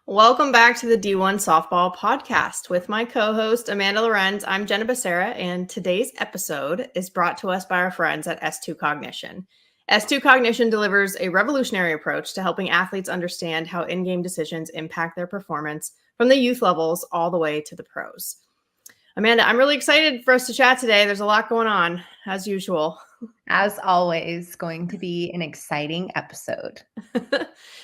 Welcome back to the D1Softball podcast with my co-host Amanda Lorenz. I'm Jenna Becerra, and today's episode is brought to us by our friends at S2 Cognition. S2 Cognition delivers a revolutionary approach to helping athletes understand how in-game decisions impact their performance from the youth levels all the way to the pros. Amanda, I'm really excited for us to chat today. There's a lot going on, as usual. As always, going to be an exciting episode.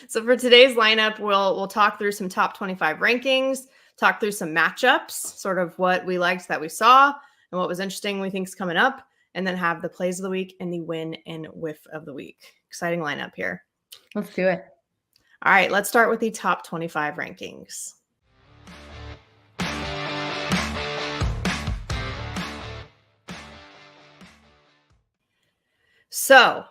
So for today's lineup, we'll talk through some top 25 rankings, talk through some matchups, sort of what we liked that we saw and what was interesting we think is coming up, and then have the plays of the week and the win and whiff of the week. Exciting lineup here. Let's do it. All right, let's start with the top 25 rankings. So,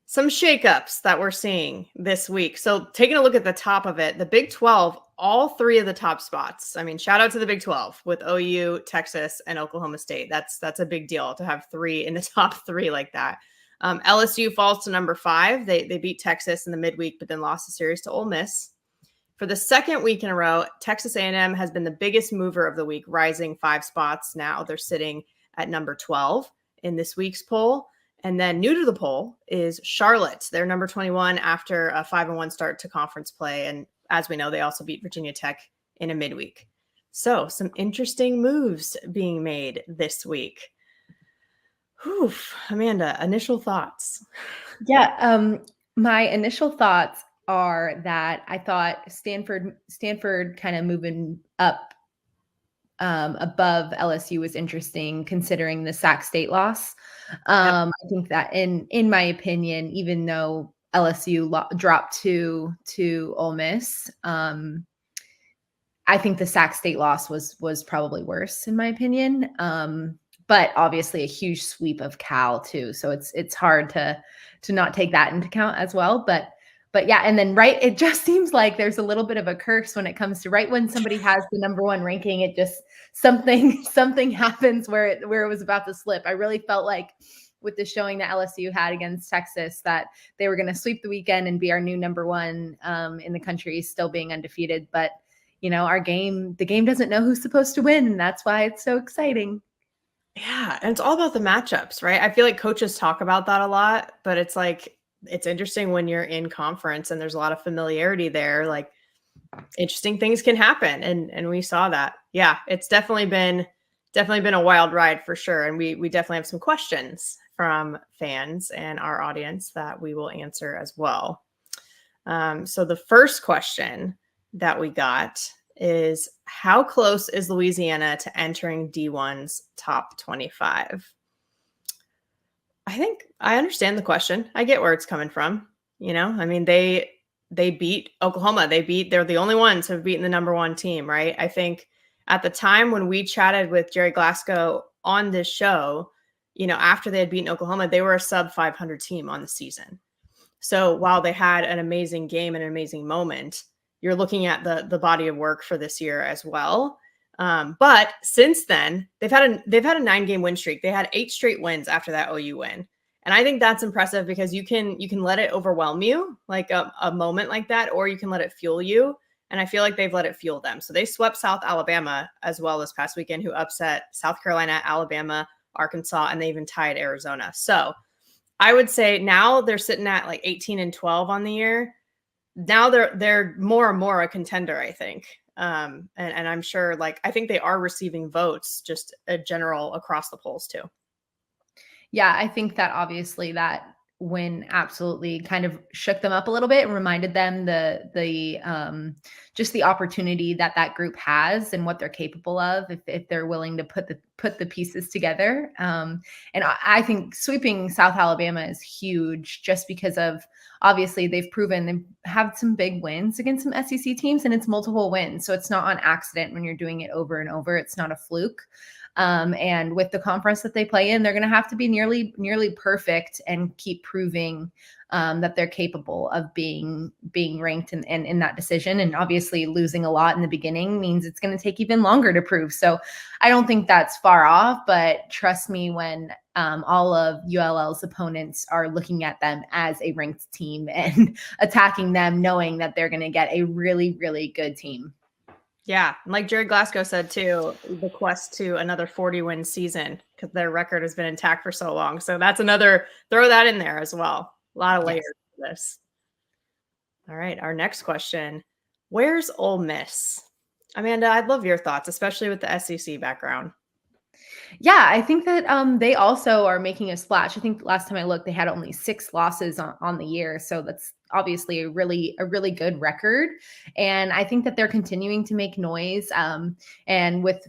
some shakeups that we're seeing this week. So, taking a look at the top of it, the Big 12, all three of the top spots. I mean, shout out to the Big 12 with OU, Texas, and Oklahoma State. That's a big deal to have three in the top three like that. LSU falls to number 5. They beat Texas in the midweek, but then lost the series to Ole Miss. For the second week in a row, Texas A&M has been the biggest mover of the week, rising 5 spots. Now they're sitting at number 12 in this week's poll. And then new to the poll is Charlotte. They're number 21 after a 5-1 start to conference play. And as we know, they also beat Virginia Tech in a midweek. So some interesting moves being made this week. Whew, Amanda, initial thoughts. Yeah, my initial thoughts are that I thought Stanford kind of moving up above LSU was interesting considering the Sac State loss. I think that in my opinion, even though LSU dropped to Ole Miss, I think the Sac State loss was probably worse in my opinion. But obviously a huge sweep of Cal too. So it's hard to not take that into account as well. But yeah, and then it just seems like there's a little bit of a curse when it comes to right when somebody has the number 1 ranking, it just something happens where it was about to slip. I really felt like with the showing that LSU had against Texas that they were going to sweep the weekend and be our new number 1 in the country, still being undefeated. But you know, the game doesn't know who's supposed to win, and that's why it's so exciting. Yeah, and it's all about the matchups, right? I feel like coaches talk about that a lot, but it's like it's interesting when you're in conference and there's a lot of familiarity there. Like interesting things can happen, and we saw that. Yeah, it's definitely been a wild ride for sure, and we definitely have some questions from fans and our audience that we will answer as well. So the first question that we got is, how close is Louisiana to entering D1's top 25? I think I understand the question. I get where it's coming from. You know, I mean, they beat Oklahoma. They're the only ones who have beaten the number 1 team, right? I think at the time when we chatted with Jerry Glasgow on this show, you know, after they had beaten Oklahoma, they were a sub 500 team on the season. So while they had an amazing game and an amazing moment, you're looking at the body of work for this year as well. But since then, they've had a 9-game win streak. They had 8 straight wins after that OU win. And I think that's impressive because you can let it overwhelm you, like a moment like that, or you can let it fuel you. And I feel like they've let it fuel them. So they swept South Alabama as well this past weekend, who upset South Carolina, Alabama, Arkansas, and they even tied Arizona. So I would say now they're sitting at like 18-12 on the year. Now they're more and more a contender, I think. And I'm sure, like, I think they are receiving votes, just a general across the polls too. Yeah, I think that obviously that win absolutely kind of shook them up a little bit and reminded them just the opportunity that group has and what they're capable of if they're willing to put the pieces together. And I think sweeping South Alabama is huge just because of obviously they've proven they have some big wins against some SEC teams and it's multiple wins. So it's not on accident when you're doing it over and over. It's not a fluke. And with the conference that they play in, they're going to have to be nearly perfect and keep proving that they're capable of being ranked in that decision. And obviously losing a lot in the beginning means it's going to take even longer to prove. So I don't think that's far off, but trust me, when all of ULL's opponents are looking at them as a ranked team and attacking them, knowing that they're going to get a really, really good team. Yeah. Like Jerry Glasgow said too, the quest to another 40-win season because their record has been intact for so long. So that's another, throw that in there as well. A lot of layers to this. All right. Our next question. Where's Ole Miss? Amanda, I'd love your thoughts, especially with the SEC background. Yeah, I think that they also are making a splash. I think last time I looked, they had only 6 losses on the year. So that's obviously a really good record. And I think that they're continuing to make noise. And with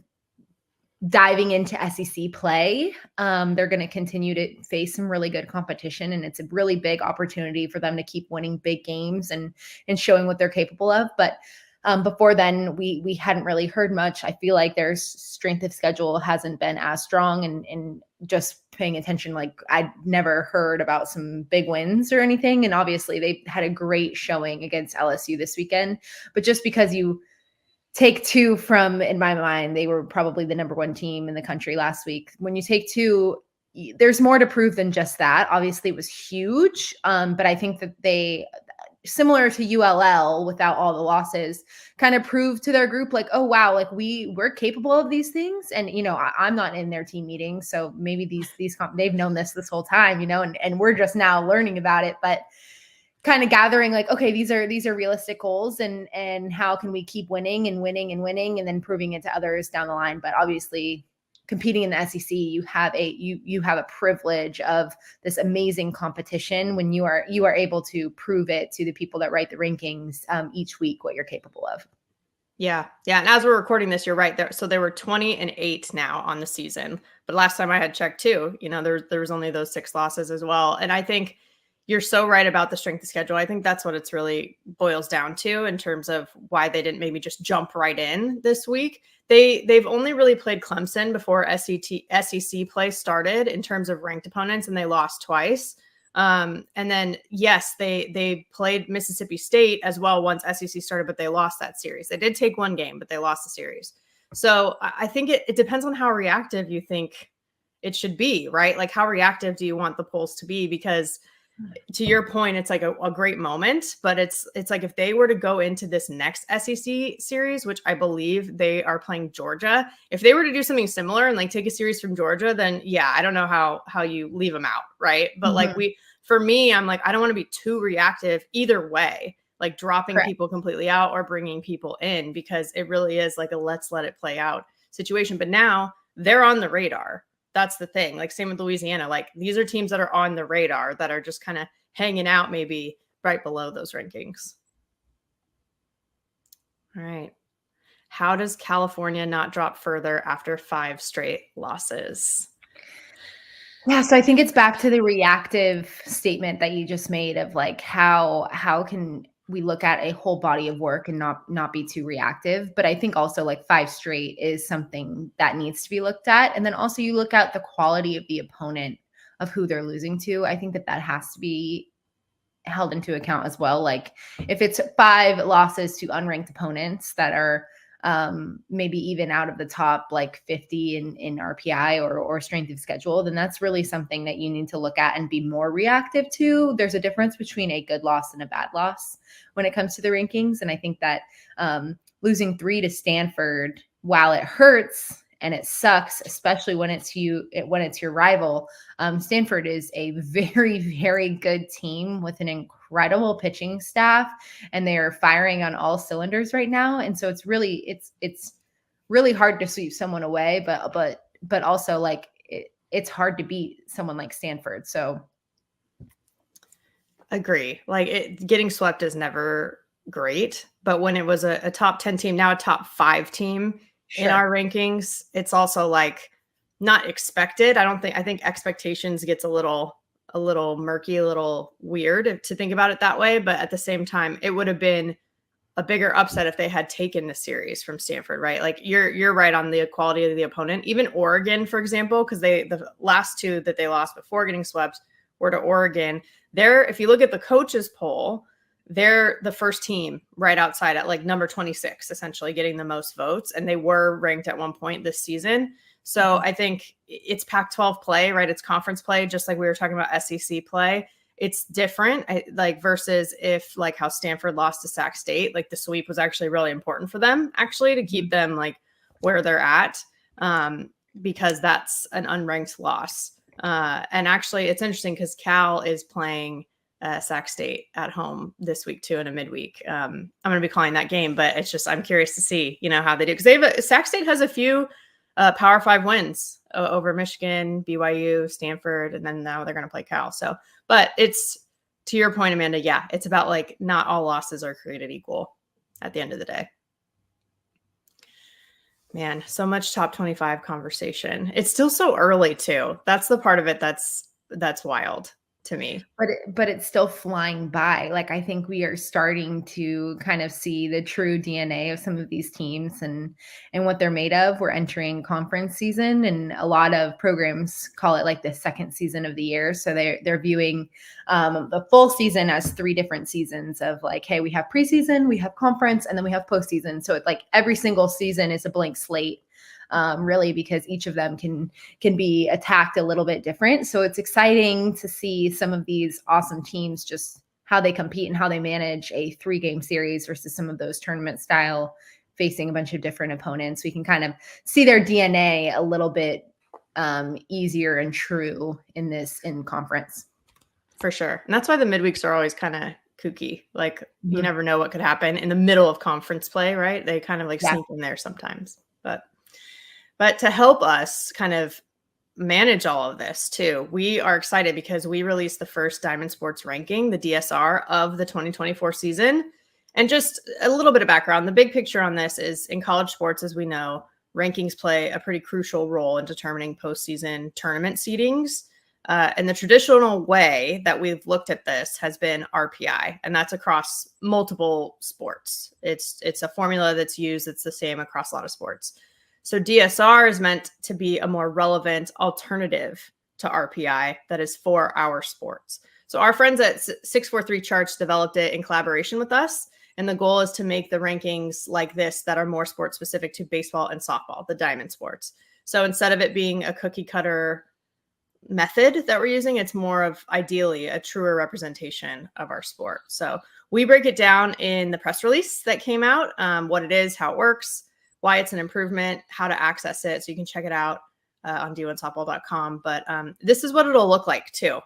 diving into SEC play, they're going to continue to face some really good competition. And it's a really big opportunity for them to keep winning big games and showing what they're capable of. But before then, we hadn't really heard much. I feel like their strength of schedule hasn't been as strong, and just paying attention, like I'd never heard about some big wins or anything. And obviously they had a great showing against LSU this weekend, but just because you take 2 from, in my mind, they were probably the number 1 team in the country last week. When you take 2, there's more to prove than just that. Obviously it was huge. But I think that they, similar to ULL without all the losses, kind of proved to their group like, oh wow, like we're capable of these things. And I'm not in their team meeting, so maybe they've known this whole time, and we're just now learning about it, but kind of gathering like, okay, these are realistic goals, and how can we keep winning and then proving it to others down the line. But obviously competing in the SEC, you have a privilege of this amazing competition when you are able to prove it to the people that write the rankings each week what you're capable of. Yeah. And as we're recording this, you're right there. So they were 20-8 now on the season, but last time I had checked too, there was only those 6 losses as well. And I think you're so right about the strength of schedule. I think that's what it's really boils down to in terms of why they didn't maybe just jump right in this week. They've only really played Clemson before SEC play started in terms of ranked opponents, and they lost twice. And then, yes, they played Mississippi State as well once SEC started, but they lost that series. They did take 1 game, but they lost the series. So I think it depends on how reactive you think it should be, right? Like, how reactive do you want the polls to be? Because to your point, it's like a great moment, but it's like if they were to go into this next SEC series, which I believe they are playing Georgia, if they were to do something similar and like take a series from Georgia, then yeah, I don't know how you leave them out, right? But like for me, I'm like, I don't want to be too reactive either way, like dropping people completely out or bringing people in, because it really is like a let's let it play out situation. But now they're on the radar. That's the thing. Like, same with Louisiana. Like, these are teams that are on the radar that are just kind of hanging out maybe right below those rankings. All right. How does California not drop further after 5 straight losses? Yeah, so I think it's back to the reactive statement that you just made of like, how can we look at a whole body of work and not be too reactive. But I think also like 5 straight is something that needs to be looked at. And then also you look at the quality of the opponent, of who they're losing to. I think that has to be held into account as well. Like, if it's 5 losses to unranked opponents that are maybe even out of the top like 50 in RPI or strength of schedule, then that's really something that you need to look at and be more reactive to. There's a difference between a good loss and a bad loss when it comes to the rankings. And I think that losing 3 to Stanford, while it hurts and it sucks, especially when it's your rival, Stanford is a very, very good team with an incredible pitching staff, and they are firing on all cylinders right now. And so it's really hard to sweep someone away, but also like it's hard to beat someone like Stanford. So agree. Like, getting swept is never great, but when it was a top 10 team, now a top 5 team in our rankings, it's also like not expected. I think expectations gets a little murky, a little weird to think about it that way. But at the same time, it would have been a bigger upset if they had taken the series from Stanford, right? Like, you're right on the quality of the opponent. Even Oregon, for example, because the last 2 that they lost before getting swept were to Oregon. If you look at the coaches poll, they're the first team right outside at like number 26, essentially getting the most votes. And they were ranked at one point this season. So I think it's Pac-12 play, right? It's conference play, just like we were talking about SEC play. It's different, like versus if like how Stanford lost to Sac State, like the sweep was actually really important for them actually to keep them like where they're at, because that's an unranked loss. And actually it's interesting because Cal is playing Sac State at home this week too in a midweek. I'm going to be calling that game, but it's just I'm curious to see how they do because Sac State has a few Power 5 wins over Michigan, BYU, Stanford, and then now they're going to play Cal. So, but it's to your point, Amanda. Yeah, it's about like not all losses are created equal at the end of the day. Man, so much top 25 conversation. It's still so early too. That's the part of it that's wild to me. But it's still flying by. Like, I think we are starting to kind of see the true DNA of some of these teams and what they're made of. We're entering conference season, and a lot of programs call it like the second season of the year. So they're viewing the full season as 3 different seasons of like, hey, we have preseason, we have conference, and then we have postseason. So it's like every single season is a blank slate. Really, because each of them can be attacked a little bit different. So it's exciting to see some of these awesome teams, just how they compete and how they manage a 3-game series versus some of those tournament style facing a bunch of different opponents. We can kind of see their DNA a little bit easier and true in conference. For sure. And that's why the midweeks are always kind of kooky. Like you never know what could happen in the middle of conference play, right? They kind of like sneak in there sometimes. But to help us kind of manage all of this too, we are excited because we released the first Diamond Sports ranking, the DSR of the 2024 season. And just a little bit of background, the big picture on this is in college sports, as we know, rankings play a pretty crucial role in determining postseason tournament seedings. And the traditional way that we've looked at this has been RPI, and that's across multiple sports. It's a formula that's used. It's the same across a lot of sports. So DSR is meant to be a more relevant alternative to RPI that is for our sports. So our friends at 643 Charts developed it in collaboration with us. And the goal is to make the rankings like this that are more sport specific to baseball and softball, the diamond sports. So instead of it being a cookie cutter method that we're using, it's more of ideally a truer representation of our sport. So we break it down in the press release that came out, what it is, how it works, why it's an improvement, how to access it. So you can check it out on D1Softball.com. But this is what it'll look like too.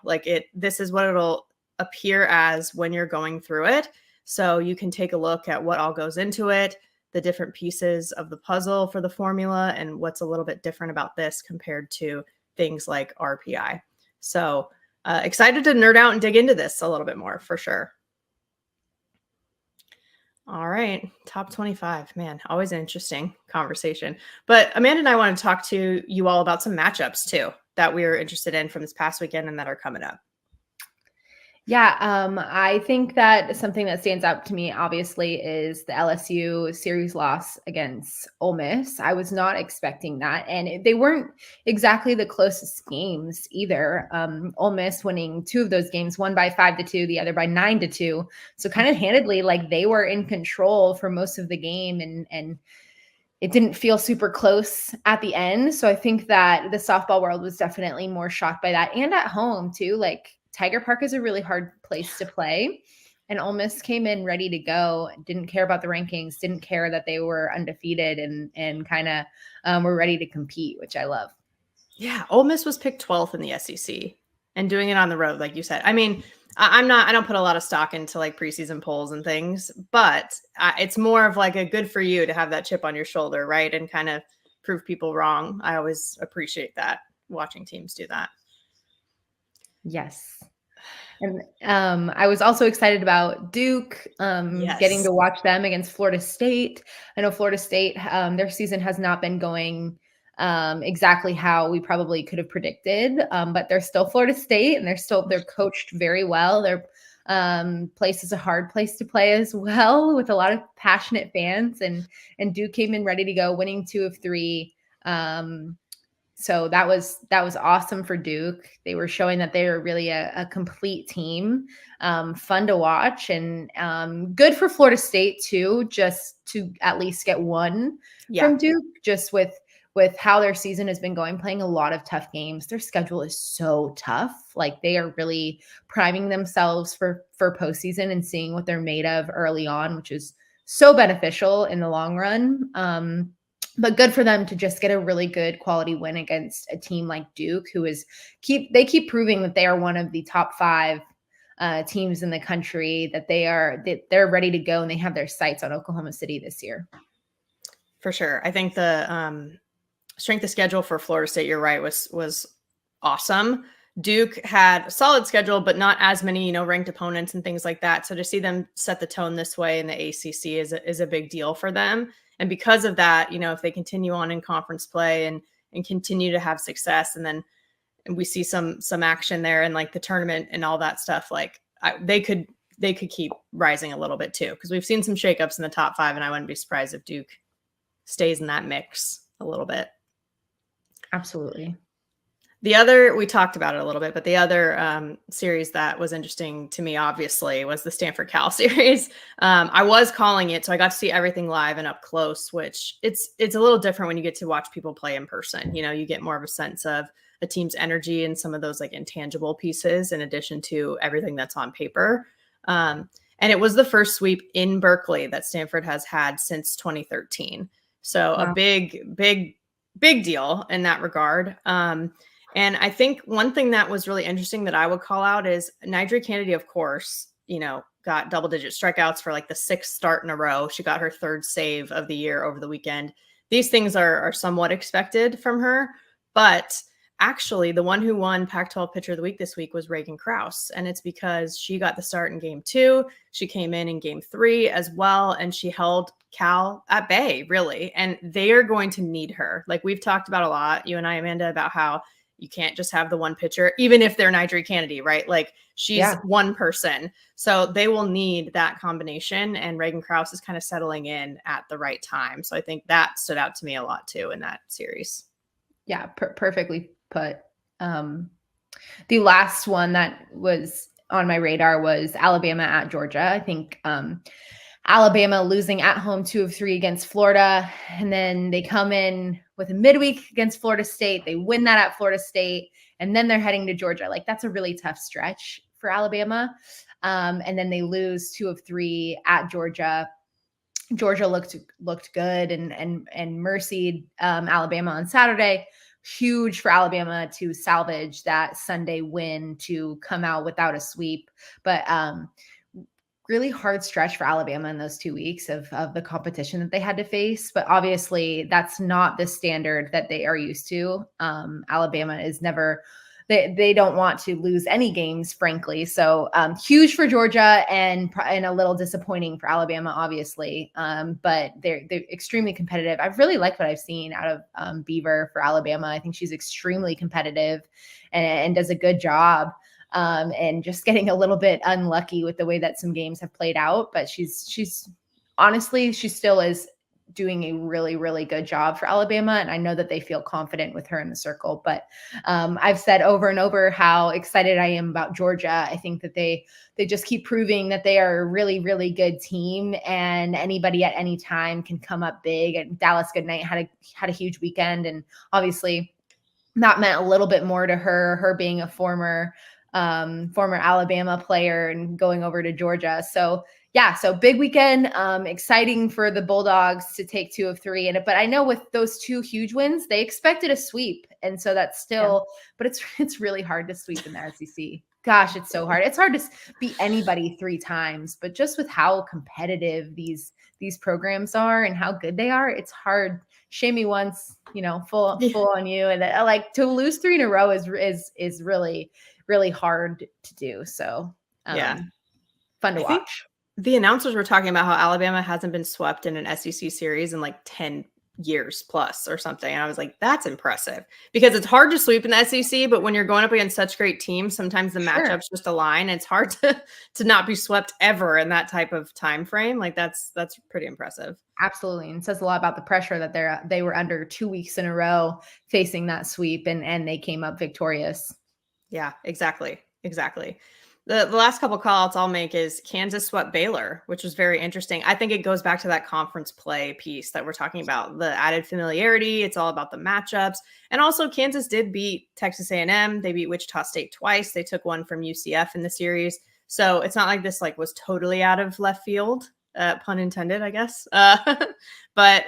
This is what it'll appear as when you're going through it. So you can take a look at what all goes into it, the different pieces of the puzzle for the formula, and what's a little bit different about this compared to things like RPI. So excited to nerd out and dig into this a little bit more for sure. All right. Top 25, man, always an interesting conversation. But Amanda and I want to talk to you all about some matchups too that we are interested in from this past weekend and that are coming up. Yeah, I think that something that stands out to me, obviously, is the LSU series loss against Ole Miss. I was not expecting that, and they weren't exactly the closest games either. Ole Miss winning 2 of those games, one by 5-2, the other by 9-2. So kind of handedly, like they were in control for most of the game, and it didn't feel super close at the end. So I think that the softball world was definitely more shocked by that, and at home too. Like, Tiger Park is a really hard place to play, and Ole Miss came in ready to go, didn't care about the rankings, didn't care that they were undefeated, and kind of were ready to compete, which I love. Yeah, Ole Miss was picked 12th in the SEC and doing it on the road, like you said. I mean, I don't put a lot of stock into like preseason polls and things, but it's more of like a good for you to have that chip on your shoulder, right? And kind of prove people wrong. I always appreciate that, watching teams do that. Yes. And I was also excited about Duke getting to watch them against Florida State. I know Florida State, their season has not been going exactly how we probably could have predicted, but they're still Florida State, and they're coached very well. Their place is a hard place to play as well, with a lot of passionate fans, and Duke came in ready to go, winning 2 of 3. So that was awesome for Duke. They were showing that they were really a complete team, fun to watch, and good for Florida State too, just to at least get one from Duke, just with with how their season has been going, playing a lot of tough games. Their schedule is so tough. Like they are really priming themselves for postseason and seeing what they're made of early on, which is so beneficial in the long run. But good for them to just get a really good quality win against a team like Duke, who is keep proving that they are one of the top 5 teams in the country, that they're ready to go and they have their sights on Oklahoma City this year. For sure. I think the strength of schedule for Florida State, you're right, was awesome. Duke had a solid schedule, but not as many, ranked opponents and things like that. So to see them set the tone this way in the ACC is a big deal for them. And because of that, if they continue on in conference play and continue to have success, and then we see some action there and like the tournament and all that stuff, like they could keep rising a little bit too, because we've seen some shakeups in the top 5, and I wouldn't be surprised if Duke stays in that mix a little bit. Absolutely. We talked about it a little bit, but the other series that was interesting to me, obviously, was the Stanford-Cal series. I was calling it, so I got to see everything live and up close, which it's a little different when you get to watch people play in person. You get more of a sense of a team's energy and some of those like intangible pieces in addition to everything that's on paper. And it was the first sweep in Berkeley that Stanford has had since 2013. So wow. A big deal in that regard. And I think one thing that was really interesting that I would call out is Nigel Kennedy, of course, got double-digit strikeouts for like the 6th start in a row. She got her 3rd save of the year over the weekend. These things are somewhat expected from her, but actually the one who won Pac-12 Pitcher of the Week this week was Reagan Krause, and it's because she got the start in Game 2. She came in Game 3 as well, and she held Cal at bay, really, and they are going to need her. Like we've talked about a lot, you and I, Amanda, about how you can't just have the one pitcher, even if they're Nigel Kennedy, right? Like she's one person. So they will need that combination. And Reagan Krause is kind of settling in at the right time. So I think that stood out to me a lot too in that series. Yeah, perfectly put. The last one that was on my radar was Alabama at Georgia. I think Alabama losing at home 2 of 3 against Florida. And then they come in with a midweek against Florida State. They win that at Florida State. And then they're heading to Georgia. Like that's a really tough stretch for Alabama. And then they lose 2 of 3 at Georgia. Georgia looked good and mercied Alabama on Saturday. Huge for Alabama to salvage that Sunday win to come out without a sweep. But really hard stretch for Alabama in those 2 weeks of the competition that they had to face. But obviously that's not the standard that they are used to. Alabama is never, they don't want to lose any games, frankly. So huge for Georgia and a little disappointing for Alabama, obviously. But they're extremely competitive. I've really liked what I've seen out of Beaver for Alabama. I think she's extremely competitive and does a good job. And just getting a little bit unlucky with the way that some games have played out. But she's honestly, she still is doing a really, really good job for Alabama. And I know that they feel confident with her in the circle. But I've said over and over how excited I am about Georgia. I think that they just keep proving that they are a really, really good team, and anybody at any time can come up big. And Dallas Goodnight had a huge weekend. And obviously that meant a little bit more to her being a former Alabama player and going over to Georgia. So yeah, so big weekend, exciting for the Bulldogs to take 2 of 3. But I know with those 2 huge wins, they expected a sweep. And so that's still, but it's really hard to sweep in the SEC. Gosh, it's so hard. It's hard to beat anybody 3 times, but just with how competitive these programs are and how good they are, it's hard. Shame me once, full on you. And like to lose 3 in a row is really, really hard to do. So fun to watch. The announcers were talking about how Alabama hasn't been swept in an SEC series in like 10 years plus or something. And I was like, that's impressive, because it's hard to sweep in the SEC, but when you're going up against such great teams, sometimes the matchups just align. It's hard to not be swept ever in that type of time frame. Like that's pretty impressive. Absolutely. And it says a lot about the pressure that they were under 2 weeks in a row facing that sweep, and they came up victorious. Yeah, exactly. The last couple call outs I'll make is Kansas swept Baylor, which was very interesting. I think it goes back to that conference play piece that we're talking about, the added familiarity. It's all about the matchups. And also Kansas did beat Texas A&M. They beat Wichita State twice. They took one from UCF in the series. So it's not like this like was totally out of left field, pun intended, I guess. But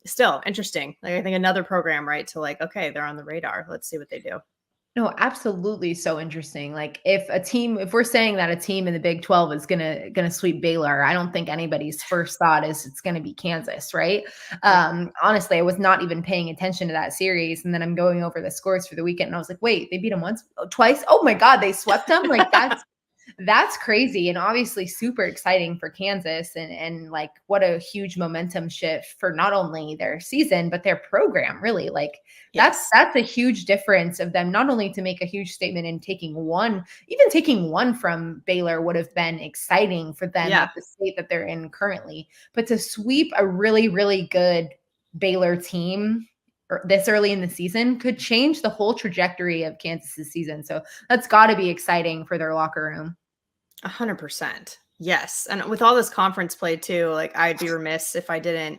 still interesting. Like I think another program, right? To like, okay, they're on the radar. Let's see what they do. No, absolutely. So interesting. Like if we're saying that a team in the Big 12 is gonna sweep Baylor, I don't think anybody's first thought is it's gonna be Kansas, right? Honestly, I was not even paying attention to that series. And then I'm going over the scores for the weekend and I was like, wait, they beat them once, twice. Oh my God, they swept them. Like that's crazy and obviously super exciting for Kansas and like what a huge momentum shift for not only their season but their program really. Like Yes. that's a huge difference of them not only to make a huge statement in taking one from Baylor would have been exciting for them at the state that they're in currently, but to sweep a really, really good Baylor team this early in the season could change the whole trajectory of Kansas's season. So that's got to be exciting for their locker room. 100%. Yes. And with all this conference play too, like I'd be remiss if I didn't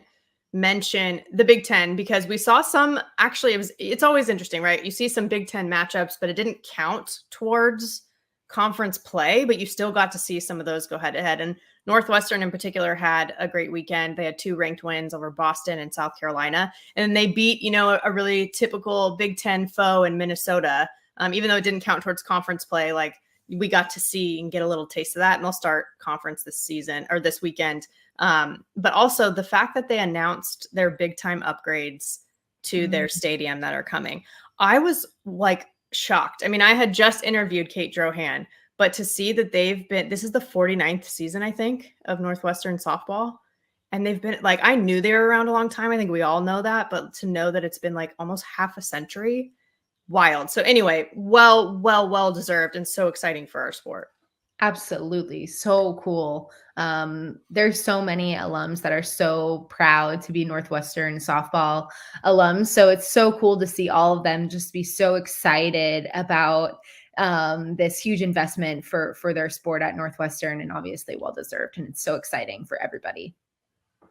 mention the Big Ten because we saw some actually it's always interesting, right? You see some Big Ten matchups, but it didn't count towards conference play, but you still got to see some of those go head to head. And Northwestern in particular had a great weekend. They had 2 ranked wins over Boston and South Carolina. And they beat, a really typical Big Ten foe in Minnesota. Even though it didn't count towards conference play, like we got to see and get a little taste of that. And they'll start conference this season or this weekend. But also the fact that they announced their big time upgrades to their stadium that are coming. I was like shocked. I mean, I had just interviewed Kate Drohan, but to see that this is the 49th season, I think, of Northwestern softball. And they've been like, I knew they were around a long time. I think we all know that, but to know that it's been like almost half a century, wild. So anyway, well deserved and so exciting for our sport. Absolutely. So cool. There's so many alums that are so proud to be Northwestern softball alums. So it's so cool to see all of them just be so excited about this huge investment for their sport at Northwestern, and obviously well deserved. And it's so exciting for everybody.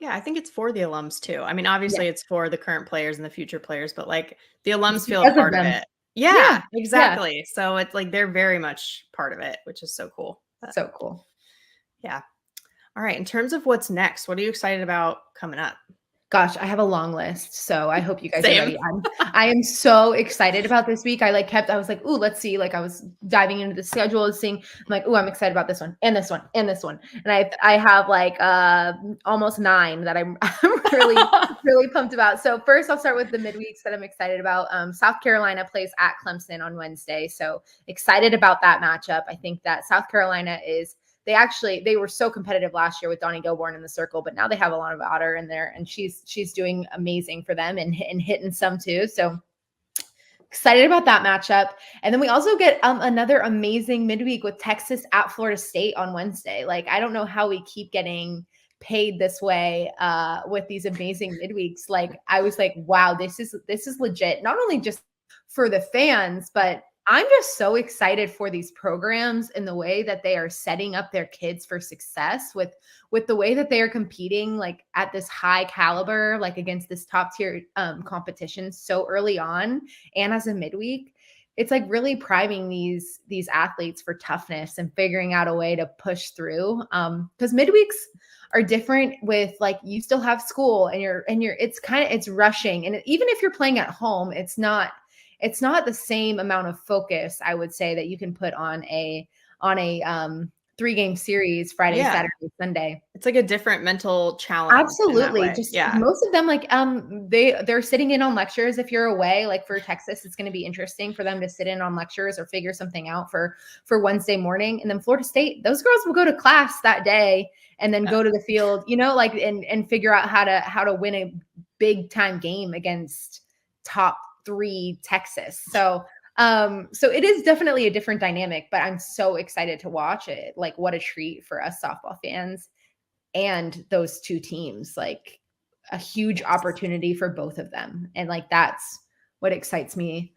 Yeah, I think it's for the alums too. I mean, obviously it's for the current players and the future players, but like the alums feel a part of it. Yeah, exactly. Yeah. So it's like they're very much part of it, which is so cool. So cool. Yeah. All right. In terms of what's next, what are you excited about coming up? Gosh, I have a long list. So I hope you guys are ready. I am so excited about this week. I was like, ooh, let's see. Like I was diving into the schedule, seeing, I'm like, ooh, I'm excited about this one and this one and this one. And I have like almost 9 that I'm really, really pumped about. So first I'll start with the midweeks that I'm excited about. South Carolina plays at Clemson on Wednesday. So excited about that matchup. I think that South Carolina they were so competitive last year with Donnie Gilborn in the circle, but now they have a lot of Otter in there, and she's doing amazing for them and hitting some too. So excited about that matchup. And then we also get another amazing midweek with Texas at Florida State on Wednesday. Like, I don't know how we keep getting paid this way with these amazing midweeks. Like, I was like, wow, this is legit. Not only just for the fans, but I'm just so excited for these programs and the way that they are setting up their kids for success with the way that they are competing like at this high caliber, like against this top tier competition so early on. And as a midweek, it's like really priming these athletes for toughness and figuring out a way to push through. Because midweeks are different with like, you still have school and it's rushing. And even if you're playing at home, it's not the same amount of focus, I would say, that you can put on a 3-game series, Friday, Saturday, Sunday. It's like a different mental challenge. Absolutely. Just most of them, like, they're sitting in on lectures. If you're away, like for Texas, it's going to be interesting for them to sit in on lectures or figure something out for Wednesday morning. And then Florida State, those girls will go to class that day and then go to the field, like, and figure out how to win a big time game against top 3 Texas. So it is definitely a different dynamic, but I'm so excited to watch it. Like, what a treat for us softball fans and those 2 teams, like a huge opportunity for both of them. And like, that's what excites me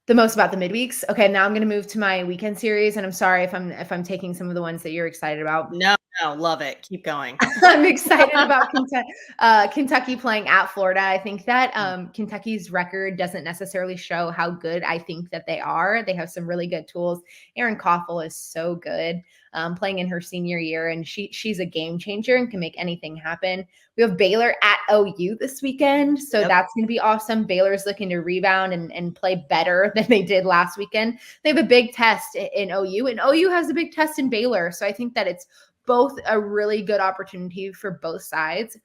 The most about the midweeks. Okay, now I'm going to move to my weekend series, and I'm sorry if I'm taking some of the ones that you're excited about. No, love it. Keep going. I'm excited about Kentucky playing at Florida. I think that Kentucky's record doesn't necessarily show how good I think that they are. They have some really good tools. Erin Koffel is so good, playing in her senior year, and she's a game changer and can make anything happen. We have Baylor at OU this weekend, so that's going to be awesome. Baylor's looking to rebound and play better than they did last weekend. They have a big test in OU, and OU has a big test in Baylor, so I think that it's both a really good opportunity for both sides.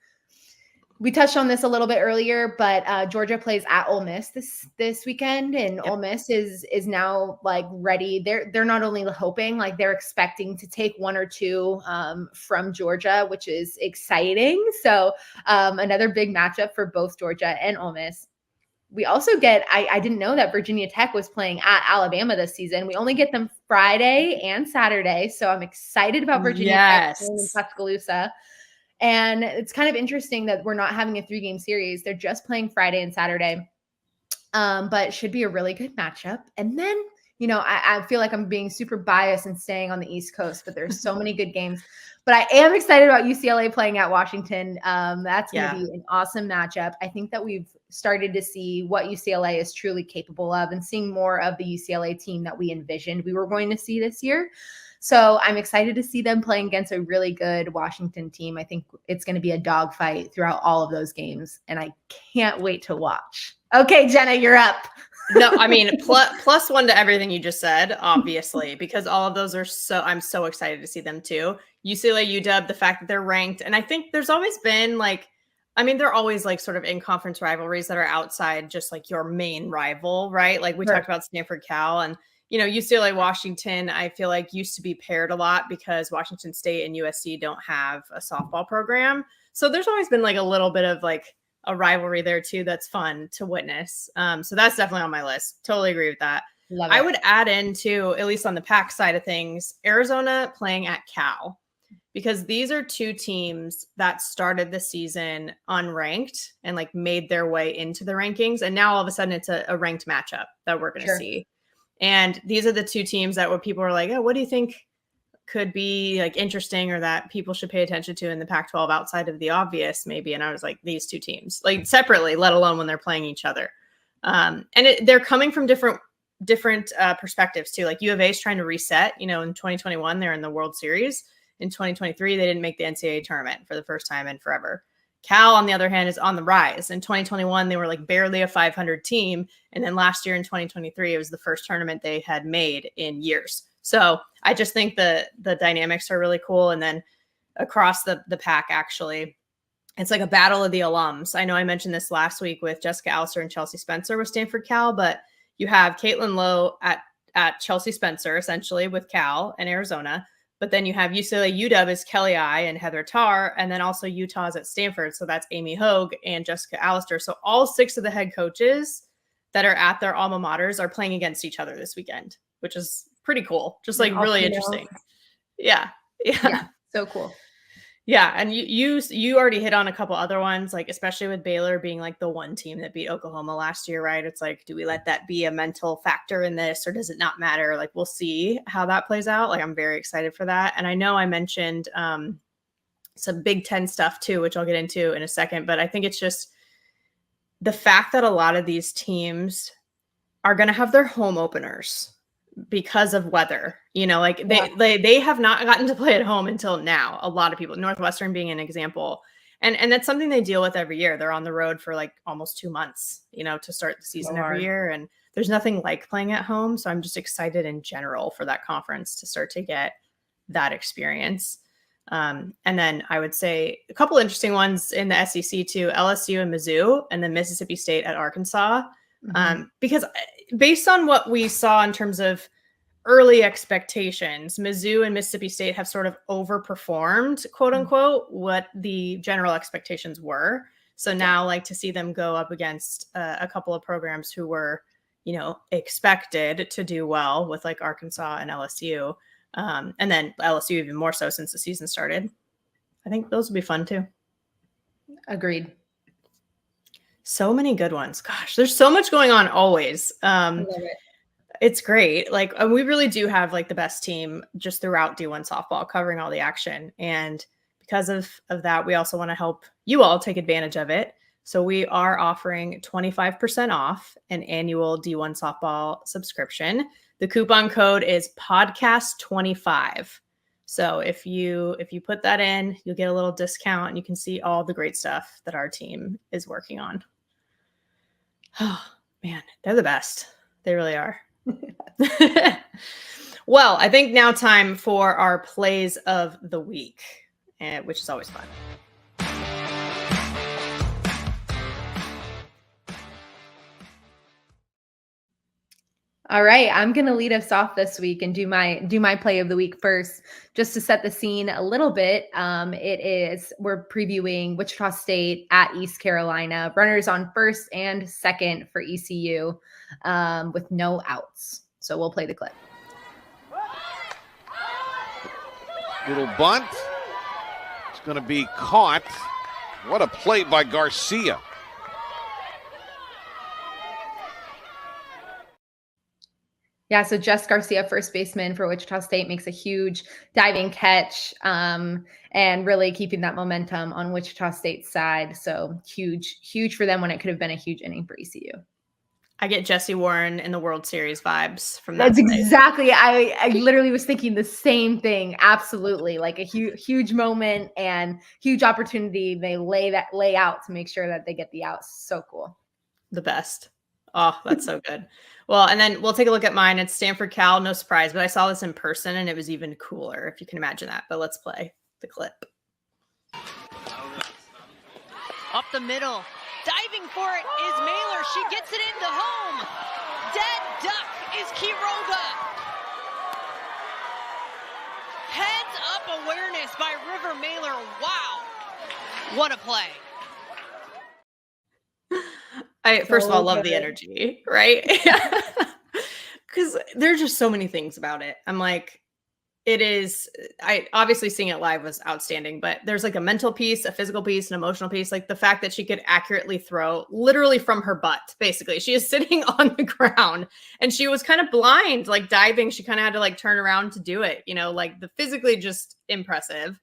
We touched on this a little bit earlier, but Georgia plays at Ole Miss this weekend, and Ole Miss is now like ready. They're not only hoping, like they're expecting to take one or two from Georgia, which is exciting. So another big matchup for both Georgia and Ole Miss. We also get, I didn't know that Virginia Tech was playing at Alabama this season. We only get them Friday and Saturday. So I'm excited about Virginia Tech playing in Tuscaloosa. And it's kind of interesting that we're not having a 3-game series. They're just playing Friday and Saturday. But it should be a really good matchup. And then, I feel like I'm being super biased and staying on the East Coast, but there's so many good games. But I am excited about UCLA playing at Washington. That's going to be an awesome matchup. I think that we've started to see what UCLA is truly capable of and seeing more of the UCLA team that we envisioned we were going to see this year. So I'm excited to see them playing against a really good Washington team. I think it's going to be a dogfight throughout all of those games, and I can't wait to watch. Okay, Jenna, you're up. No, I mean, plus one to everything you just said, obviously, because all of those are I'm so excited to see them too. UCLA, UW, the fact that they're ranked. And I think there's always been they're always like sort of in conference rivalries that are outside just like your main rival, right? Like we talked about Stanford, Cal, and, UCLA, Washington, I feel like used to be paired a lot because Washington State and USC don't have a softball program. So there's always been like a little bit of like a rivalry there too. That's fun to witness. So that's definitely on my list. Totally agree with that. I would add in too, at least on the Pac side of things, Arizona playing at Cal, because these are two teams that started the season unranked and like made their way into the rankings. And now all of a sudden it's a ranked matchup that we're going to see. And these are the two teams that where people are like, oh, what do you think could be like interesting or that people should pay attention to in the Pac-12 outside of the obvious maybe? And I was like, these two teams, like separately, let alone when they're playing each other. And they're coming from different perspectives too. Like U of A is trying to reset, in 2021, they're in the World Series. In 2023, they didn't make the NCAA tournament for the first time in forever. Cal, on the other hand, is on the rise. In 2021, they were like barely a 500 team. And then last year in 2023, it was the first tournament they had made in years. So I just think the dynamics are really cool. And then across the Pac, actually, it's like a battle of the alums. I know I mentioned this last week with Jessica Allister and Chelsea Spencer with Stanford Cal, but you have Caitlin Lowe at Chelsea Spencer, essentially, with Cal and Arizona. But then you have UCLA UW is Kelly I and Heather Tarr, and then also Utah's at Stanford. So that's Amy Hogue and Jessica Allister. So all 6 of the head coaches that are at their alma maters are playing against each other this weekend, which is pretty cool. Just like really interesting. Yeah. So cool. Yeah. And you already hit on a couple other ones, like especially with Baylor being like the one team that beat Oklahoma last year, right? It's like, do we let that be a mental factor in this or does it not matter? Like, we'll see how that plays out. Like, I'm very excited for that. And I know I mentioned some Big Ten stuff too, which I'll get into in a second, but I think it's just the fact that a lot of these teams are going to have their home openers because of weather, they have not gotten to play at home until now. A lot of people, Northwestern being an example. And that's something they deal with every year. They're on the road for like almost 2 months, to start the season every year. And there's nothing like playing at home. So I'm just excited in general for that conference to start to get that experience. And then I would say a couple interesting ones in the SEC too, LSU and Mizzou, and then Mississippi State at Arkansas. Because based on what we saw in terms of early expectations, Mizzou and Mississippi State have sort of overperformed, quote unquote, what the general expectations were. So now like to see them go up against a couple of programs who were, expected to do well with like Arkansas and LSU. And then LSU even more so since the season started. I think those would be fun too. Agreed. So many good ones. Gosh, there's so much going on always. I love it. It's great. Like, and we really do have like the best team just throughout D1 softball covering all the action. And because of that, we also want to help you all take advantage of it. So we are offering 25% off an annual D1 softball subscription. The coupon code is podcast25. So if you put that in, you'll get a little discount and you can see all the great stuff that our team is working on. Oh man, they're the best. They really are. Well, I think now time for our plays of the week, which is always fun. All right, I'm going to lead us off this week and do my play of the week first, just to set the scene a little bit. We're previewing Wichita State at East Carolina. Runners on first and second for ECU, with no outs. So we'll play the clip. Little bunt. It's going to be caught. What a play by Garcia. Yeah, so Jess Garcia, first baseman for Wichita State, makes a huge diving catch, and really keeping that momentum on Wichita State's side. So huge for them when it could have been a huge inning for ECU. I get Jesse Warren in the World Series vibes from that. That's exactly. I literally was thinking the same thing. Absolutely, like a huge moment and huge opportunity. They lay out to make sure that they get the out. So cool. The best. Oh, that's so good. Well, and then we'll take a look at mine. It's Stanford Cal, no surprise, but I saw this in person and it was even cooler, if you can imagine that. But let's play the clip. Up the middle, diving for it is Mailer. She gets it into home. Dead duck is Quiroga. Heads up awareness by River Mailer. Wow, what a play. First of all, love the energy, right? Because there's just so many things about it. I'm like, obviously seeing it live was outstanding, but there's like a mental piece, a physical piece, an emotional piece. Like the fact that she could accurately throw literally from her butt, basically. She is sitting on the ground and she was kind of blind, like diving. She kind of had to like turn around to do it, like the physically just impressive.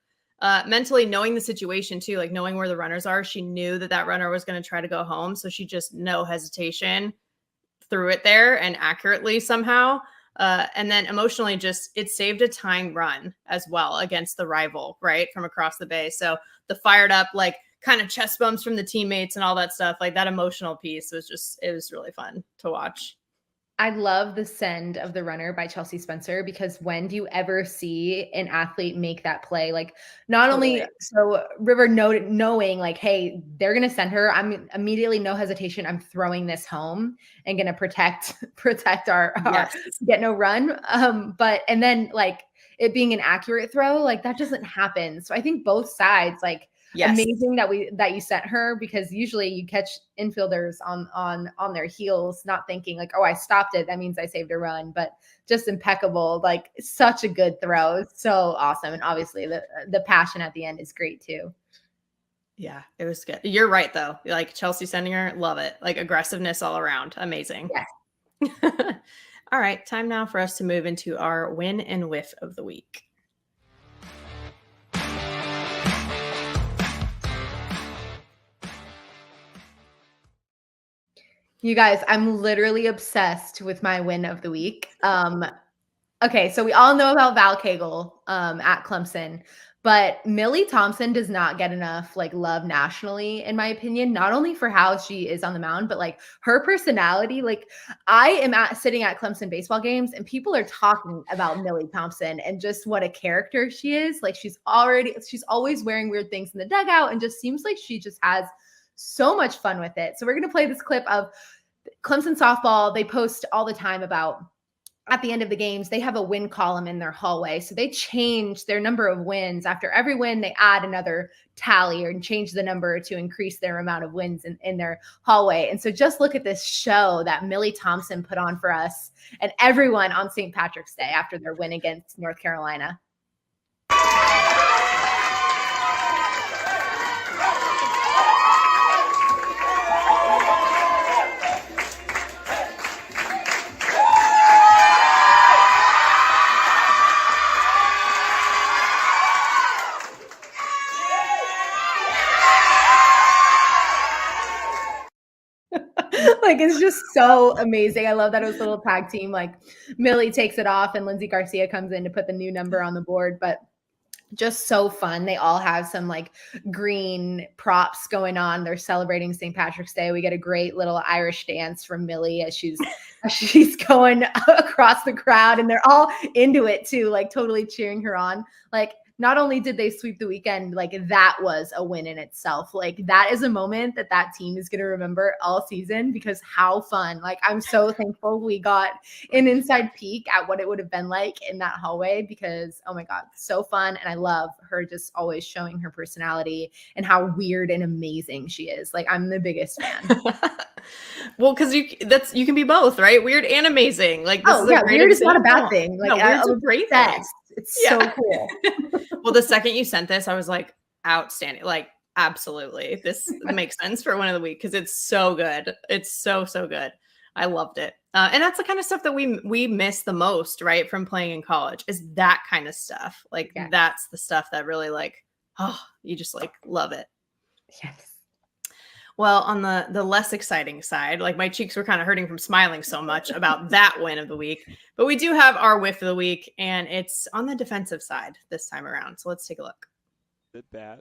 Mentally knowing the situation too, like knowing where the runners are, she knew that runner was going to try to go home. So she just no hesitation threw it there and accurately somehow. And then emotionally it saved a tying run as well against the rival, right? From across the bay. So the fired up, like kind of chest bumps from the teammates and all that stuff, like that emotional piece it was really fun to watch. I love the send of the runner by Chelsea Spencer, because when do you ever see an athlete make that play? Like not only so River knowing like, hey, they're going to send her. I'm immediately, no hesitation. I'm throwing this home and going to protect our get no run. And then like it being an accurate throw, like that doesn't happen. So I think both sides, like, amazing that you sent her, because usually you catch infielders on their heels, not thinking like, oh, I stopped it, that means I saved a run, but just impeccable, like such a good throw. So awesome. And obviously the passion at the end is great too. Yeah, it was good. You're right though. Like Chelsea sending her, love it. Like aggressiveness all around. Amazing. Yes. All right, time now for us to move into our win and whiff of the week. You guys, I'm literally obsessed with my win of the week. Okay, so we all know about Val Cagle at Clemson, but Millie Thompson does not get enough like love nationally, in my opinion, not only for how she is on the mound, but like her personality. Like I am sitting at Clemson baseball games and people are talking about Millie Thompson and just what a character she is. Like she's always wearing weird things in the dugout and just seems like she just has so much fun with it. So we're going to play this clip of Clemson softball. They post all the time about at the end of the games, they have a win column in their hallway. So they change their number of wins. After every win, they add another tally and change the number to increase their amount of wins in their hallway. And so just look at this show that Millie Thompson put on for us and everyone on St. Patrick's Day after their win against North Carolina. Like, it's just so amazing. I love that it was a little tag team. Like, Millie takes it off and Lindsay Garcia comes in to put the new number on the board. But just so fun. They all have some like green props going on. They're celebrating St. Patrick's Day. We get a great little Irish dance from Millie as she's going across the crowd, and they're all into it too, like totally cheering her on. Like, not only did they sweep the weekend, like that was a win in itself. Like, that is a moment that team is going to remember all season, because how fun. Like, I'm so thankful we got an inside peek at what it would have been like in that hallway, because, oh my God, so fun. And I love her just always showing her personality and how weird and amazing she is. Like, I'm the biggest fan. Well, because you can be both, right? Weird and amazing. Like, this is a great weird is not a example. bad thing. Like, No, weird's a great thing. It's so cool. Well, the second you sent this, I was like, outstanding. Like, absolutely. This makes sense for one of the week, because it's so good. It's so good. I loved it. And that's the kind of stuff that we miss the most, right, from playing in college, is that kind of stuff. Like, that's the stuff that really, like, oh, you just like love it. Yes. Well, on the less exciting side, like, my cheeks were kind of hurting from smiling so much about that win of the week. But we do have our whiff of the week, and it's on the defensive side this time around. So let's take a look. Good bat.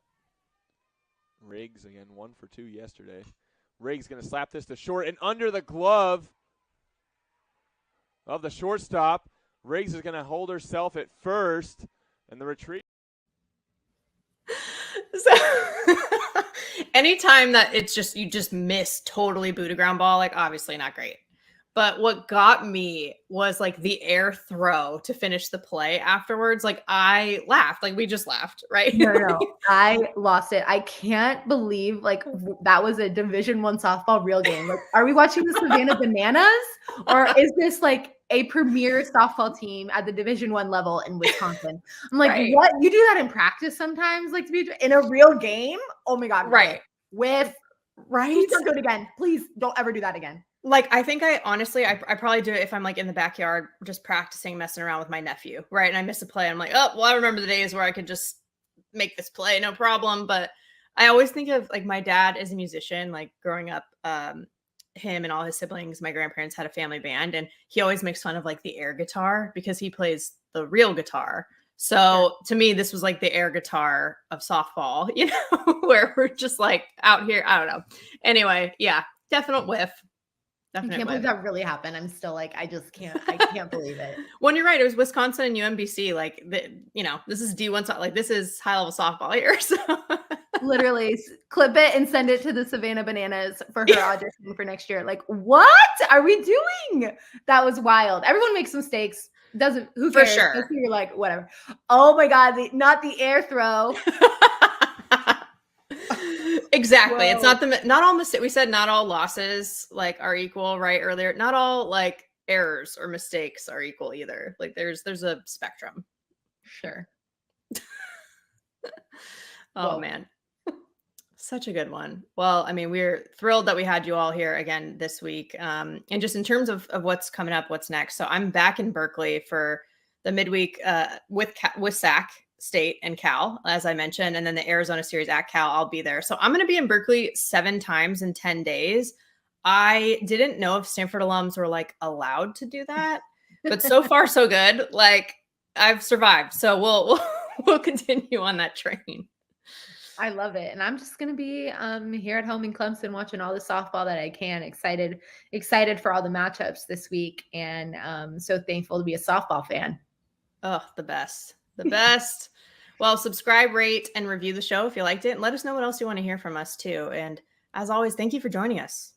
Riggs again, 1 for 2 yesterday. Riggs going to slap this to short and under the glove of the shortstop. Riggs is going to hold herself at first, and the retreat. So anytime that it's just, you just miss totally boot a ground ball, like, obviously not great. But what got me was like the air throw to finish the play afterwards. Like, I laughed, like, we just laughed, right? No. I lost it. I can't believe like that was a Division I softball real game. Like, are we watching the Savannah Bananas, or is this like a premier softball team at the Division I level in Wisconsin? I'm like, What? You do that in practice sometimes, like, to be in a real game? Oh my God. Right. Whiff. Right. Please don't do it again. Please don't ever do that again. Like, I think I probably do it if I'm like in the backyard, just practicing, messing around with my nephew. Right. And I miss a play. I'm like, oh, well, I remember the days where I could just make this play, no problem. But I always think of, like, my dad is a musician, like, growing up, him and all his siblings, my grandparents had a family band, and he always makes fun of like the air guitar because he plays the real guitar. So to me, this was like the air guitar of softball, you know, where we're just like out here. I don't know. Anyway, yeah, definite whiff. I can't believe that really happened. I'm still like, I can't believe it. Well, you're right. It was Wisconsin and UMBC. Like, this is D1, like, this is high level softball here. So literally clip it and send it to the Savannah Bananas for her audition for next year. Like, what are we doing? That was wild. Everyone makes mistakes. Who cares? For sure. You're like, whatever. Oh my God. Not the air throw. Exactly. Whoa. It's not all mistakes. We said not all losses like are equal, right? Earlier, not all like errors or mistakes are equal either. Like, there's a spectrum. Sure. Oh, man. Such a good one. Well, I mean, we're thrilled that we had you all here again this week. And just in terms of what's coming up, what's next. So I'm back in Berkeley for the midweek with Sac State and Cal, as I mentioned, and then the Arizona series at Cal. I'll be there. So I'm going to be in Berkeley 7 times in 10 days. I didn't know if Stanford alums were like allowed to do that, but so far so good. Like, I've survived. So we'll continue on that train. I love it. And I'm just going to be here at home in Clemson watching all the softball that I can. Excited for all the matchups this week. And so thankful to be a softball fan. Oh, the best. The best. Well, subscribe, rate, and review the show if you liked it. And let us know what else you want to hear from us too. And as always, thank you for joining us.